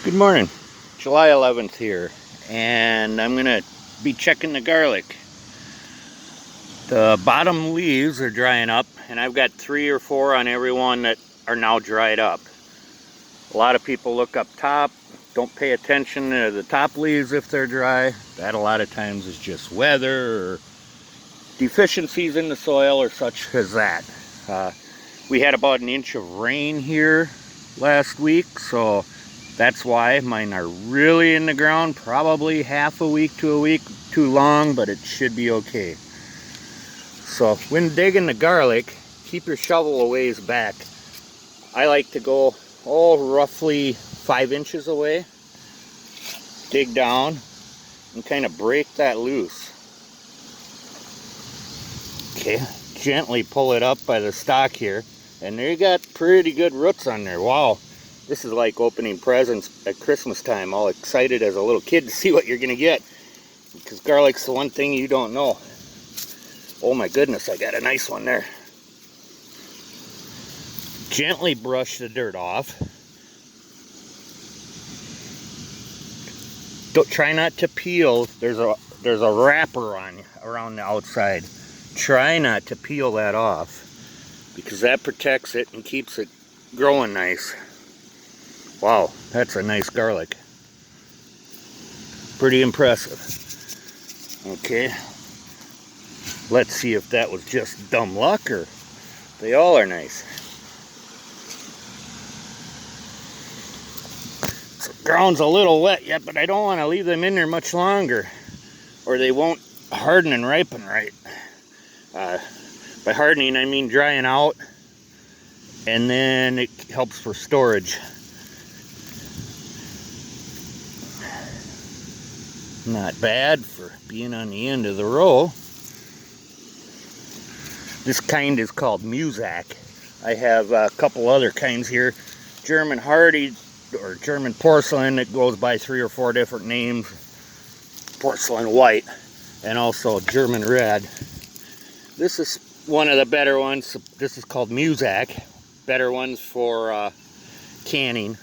Good morning. July 11th here, and I'm gonna be checking the garlic. The bottom leaves are drying up, and I've got 3 or 4 on every one that are now dried up. A lot of people look up top, don't pay attention to the top leaves if they're dry. That a lot of times is just weather or deficiencies in the soil or such as that. We had about an inch of rain here last week, so that's why mine are really in the ground, probably half a week to a week too long, but it should be okay. So when digging the garlic, keep your shovel a ways back. I like to go, roughly 5 inches away. Dig down and kind of break that loose. Okay, gently pull it up by the stalk here. And there you got pretty good roots on there. Wow. This is like opening presents at Christmas time, all excited as a little kid to see what you're going to get. Because garlic's the one thing you don't know. Oh my goodness, I got a nice one there. Gently brush the dirt off. Try not to peel. There's a wrapper around the outside. Try not to peel that off, because that protects it and keeps it growing nice. Wow, that's a nice garlic. Pretty impressive. Okay, let's see if that was just dumb luck or they all are nice. So the ground's a little wet yet, but I don't want to leave them in there much longer or they won't harden and ripen right. By hardening, I mean drying out, and then it helps for storage. Not bad for being on the end of the row. This kind is called Muzak. I have a couple other kinds here. German Hardy or German Porcelain that goes by 3 or 4 different names. Porcelain White and also German Red. This is one of the better ones. This is called Muzak. Better ones for canning.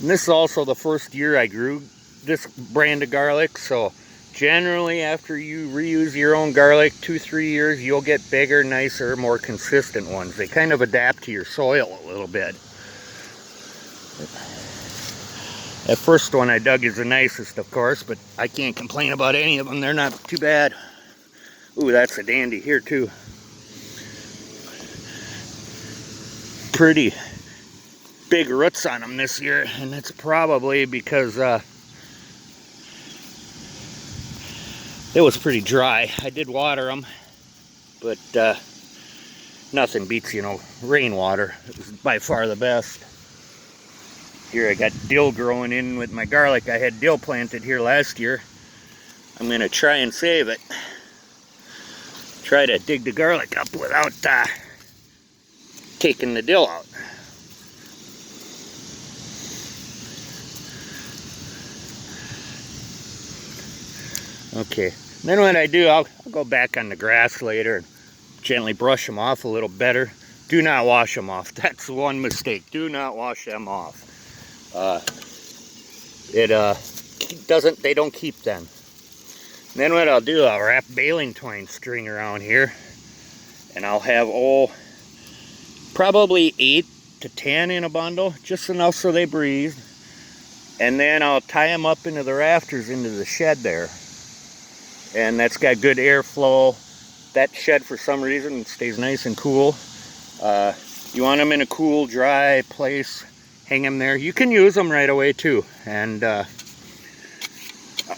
And this is also the first year I grew this brand of garlic. So generally after you reuse your own garlic, 2-3 years, you'll get bigger, nicer, more consistent ones. They kind of adapt to your soil a little bit. That first one I dug is the nicest, of course, but I can't complain about any of them. They're not too bad. Ooh, that's a dandy here too. Pretty big roots on them this year, and that's probably because it was pretty dry. I did water them, but nothing beats, rainwater. It was by far the best. Here I got dill growing in with my garlic. I had dill planted here last year. I'm gonna try and save it. Try to dig the garlic up without taking the dill out. Okay, then what I do, I'll go back on the grass later and gently brush them off a little better. Do not wash them off. That's one mistake. Do not wash them off. They don't keep them. Then what I'll do, I'll wrap baling twine string around here, and I'll have probably 8 to 10 in a bundle, just enough so they breathe. And then I'll tie them up into the rafters into the shed there, and that's got good airflow. That shed, for some reason, stays nice and cool. You want them in a cool, dry place. Hang them there. You can use them right away too. And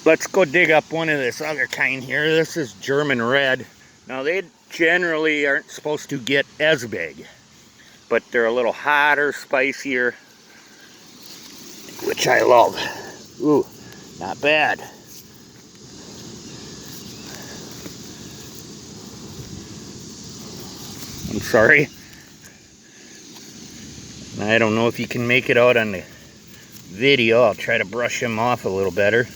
let's go dig up one of this other kind here. This is German Red. Now they generally aren't supposed to get as big, but they're a little hotter, spicier, which I love. Ooh, not bad. I'm sorry. I don't know if you can make it out on the video. I'll try to brush them off a little better.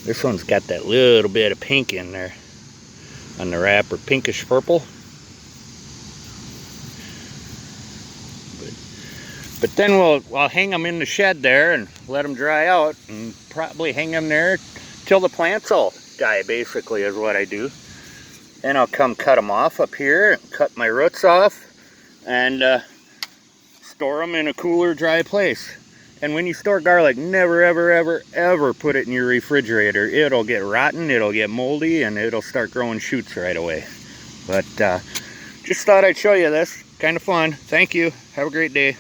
This one's got that little bit of pink in there on the wrapper, pinkish purple. But But then I'll hang them in the shed there and let them dry out, and probably hang them there till the plants all die, basically, is what I do. Then I'll come cut them off up here, and cut my roots off, and store them in a cooler, dry place. And when you store garlic, never, ever, ever, ever put it in your refrigerator. It'll get rotten, it'll get moldy, and it'll start growing shoots right away. But just thought I'd show you this. Kind of fun. Thank you. Have a great day.